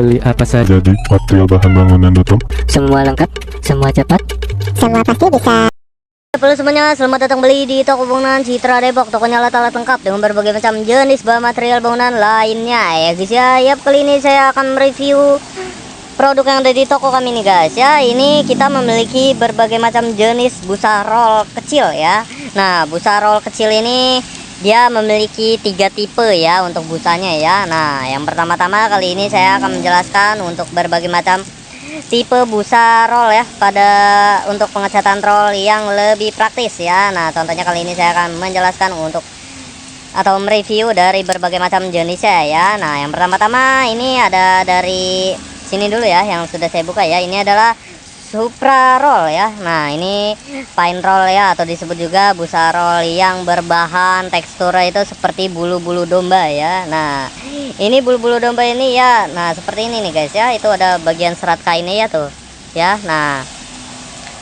Beli apa saja? Jadi material bahan bangunan tutup. Semua lengkap, semua cepat. Semua pasti bisa. Halo semuanya, selamat datang beli di toko bangunan Citra Depok. Tokonya alat-alat lengkap dengan berbagai macam jenis bahan material bangunan lainnya ya guys ya. Yap, kali ini saya akan mereview produk yang ada di toko kami nih guys ya. Ini kita memiliki berbagai macam jenis busa roll kecil ya. Nah, busa roll kecil ini dia memiliki 3 tipe ya untuk busanya ya. Nah, yang pertama-tama kali ini saya akan menjelaskan untuk berbagai macam tipe busa roll ya, pada untuk pengecatan roll yang lebih praktis ya. Nah, contohnya kali ini saya akan menjelaskan untuk atau mereview dari berbagai macam jenisnya ya. Nah, yang pertama-tama ini ada dari sini dulu ya, yang sudah saya buka ya. Ini adalah Supra roll ya. Nah, ini fine roll ya, atau disebut juga busa roll yang berbahan teksturnya itu seperti bulu-bulu domba ya. Nah, ini bulu-bulu domba ini ya. Nah, seperti ini nih guys ya. Itu ada bagian serat kainnya ya tuh ya. Nah,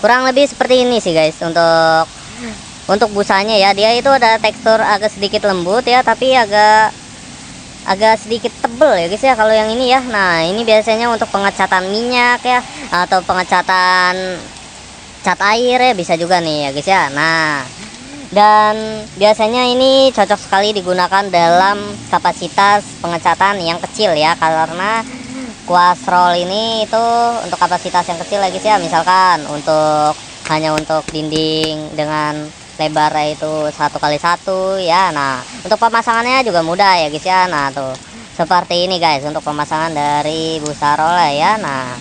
kurang lebih seperti ini sih guys untuk busanya ya. Dia itu ada tekstur agak sedikit lembut ya, tapi agak sedikit tebel ya guys ya kalau yang ini ya. Nah, ini biasanya untuk pengecatan minyak ya, atau pengecatan cat air ya, bisa juga nih ya guys ya. Nah, dan biasanya ini cocok sekali digunakan dalam kapasitas pengecatan yang kecil ya, karena kuas roll ini itu untuk kapasitas yang kecil ya guys ya. Misalkan hanya untuk dinding dengan lebarnya itu 1x1 ya. Nah, untuk pemasangannya juga mudah ya guys ya. Nah, tuh seperti ini guys untuk pemasangan dari busa roll ya. Nah,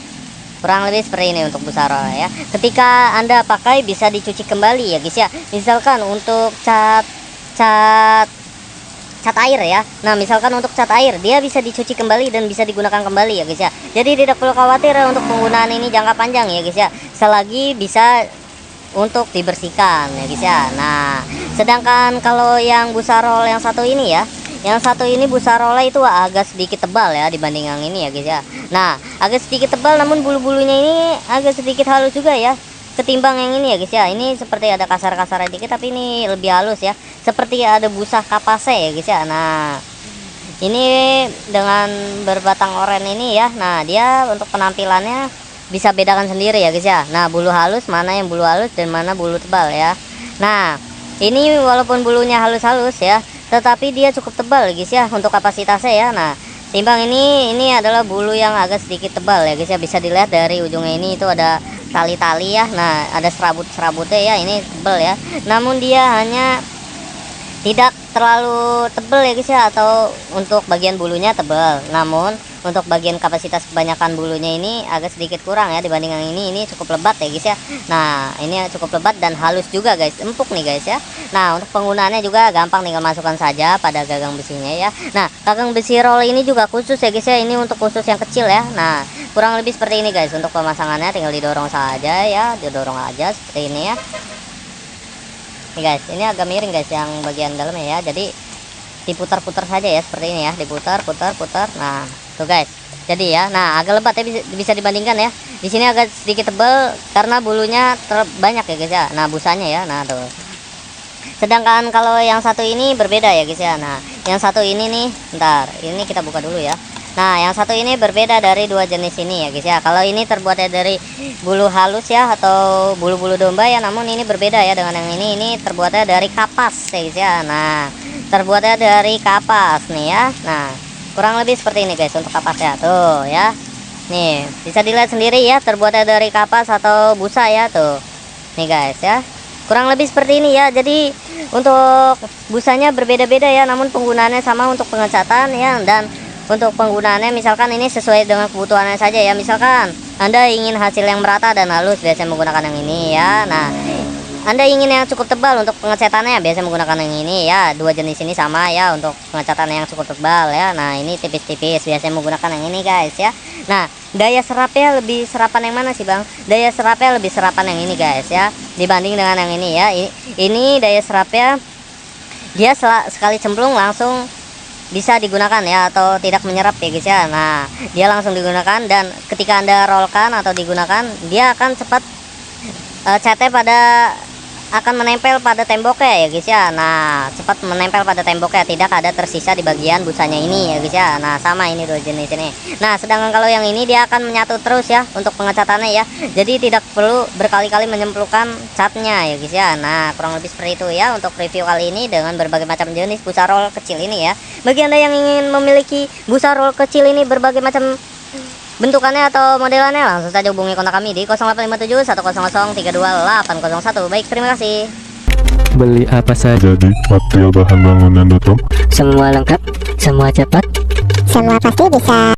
kurang lebih seperti ini untuk busa roll ya. Ketika Anda pakai bisa dicuci kembali ya guys ya. Misalkan untuk cat air ya. Nah, misalkan untuk cat air dia bisa dicuci kembali dan bisa digunakan kembali ya guys ya. Jadi tidak perlu khawatir ya untuk penggunaan ini jangka panjang ya guys ya. Selagi bisa untuk dibersihkan ya guys ya. Nah, sedangkan kalau yang busa roll yang satu ini ya, yang satu ini busa roll itu agak sedikit tebal ya dibanding yang ini ya guys ya. Nah, agak sedikit tebal namun bulu-bulunya ini agak sedikit halus juga ya ketimbang yang ini ya guys ya. Ini seperti ada kasar-kasar dikit, tapi ini lebih halus ya, seperti ada busa kapasnya ya guys ya. Nah, ini dengan berbatang oranye ini ya. Nah, dia untuk penampilannya bisa bedakan sendiri ya guys ya. Nah, bulu halus mana yang bulu halus dan mana bulu tebal ya. Nah, ini walaupun bulunya halus-halus ya, tetapi dia cukup tebal guys ya untuk kapasitasnya ya. Nah, timbang ini adalah bulu yang agak sedikit tebal ya guys ya. Bisa dilihat dari ujungnya ini itu ada tali-tali ya. Nah, ada serabut-serabutnya ya, ini tebal ya. Namun dia hanya tidak terlalu tebal ya guys ya, atau untuk bagian bulunya tebal, namun untuk bagian kapasitas kebanyakan bulunya ini agak sedikit kurang ya dibanding yang ini cukup lebat ya guys ya. Nah, ini cukup lebat dan halus juga guys, empuk nih guys ya. Nah, untuk penggunaannya juga gampang, tinggal masukkan saja pada gagang besinya ya. Nah, gagang besi roll ini juga khusus ya guys ya, ini untuk khusus yang kecil ya. Nah, kurang lebih seperti ini guys untuk pemasangannya, tinggal didorong saja ya, didorong aja seperti ini ya. Nih guys, ini agak miring guys yang bagian dalamnya ya, jadi diputar-putar saja ya seperti ini ya, diputar. Nah, tuh guys, jadi ya. Nah, agak lebat ya, bisa dibandingkan ya. Di sini agak sedikit tebal karena bulunya banyak ya guys ya. Nah, busanya ya. Nah, tuh. Sedangkan kalau yang satu ini berbeda ya guys ya. Nah, yang satu ini nih, bentar, ini kita buka dulu ya. Nah, yang satu ini berbeda dari dua jenis ini ya guys ya. Kalau ini terbuatnya dari bulu halus ya, atau bulu-bulu domba ya, namun ini berbeda ya dengan yang ini. Ini terbuatnya dari kapas ya guys ya. Nah, terbuatnya dari kapas nih ya. Nah, kurang lebih seperti ini guys untuk kapasnya tuh ya. Nih, bisa dilihat sendiri ya, terbuatnya dari kapas atau busa ya tuh. Nih guys ya. Kurang lebih seperti ini ya. Jadi untuk busanya berbeda-beda ya, namun penggunaannya sama untuk pengecatan ya. Dan untuk penggunaannya misalkan ini sesuai dengan kebutuhannya saja ya. Misalkan Anda ingin hasil yang merata dan halus, biasanya menggunakan yang ini ya. Nah, Anda ingin yang cukup tebal untuk pengecatannya, biasa menggunakan yang ini ya. Dua jenis ini sama ya untuk pengecatan yang cukup tebal ya. Nah, ini tipis-tipis, biasanya menggunakan yang ini guys ya. Nah, daya serapnya lebih serapan yang mana sih bang? Daya serapnya lebih serapan yang ini guys ya, dibanding dengan yang ini ya. Ini daya serapnya dia sekali cemplung langsung bisa digunakan ya, atau tidak menyerap ya guys ya. Nah, dia langsung digunakan, dan ketika Anda rollkan atau digunakan, dia akan cepat catnya pada akan menempel pada temboknya ya guys ya. Nah, cepat menempel pada temboknya, tidak ada tersisa di bagian busanya ini ya guys ya. Nah, sama ini dua jenis ini. Nah, sedangkan kalau yang ini dia akan menyatu terus ya untuk pengecatannya ya. Jadi tidak perlu berkali-kali menyemplungkan catnya ya guys ya. Nah, kurang lebih seperti itu ya untuk review kali ini dengan berbagai macam jenis busa roll kecil ini ya. Bagi Anda yang ingin memiliki busa roll kecil ini berbagai macam bentukannya atau modelannya, langsung saja hubungi kontak kami di 0857 100 32 801. Baik, terima kasih. Beli apa saja? Jadi, material bahan bangunan.com. Semua lengkap, semua cepat. Semua pasti bisa.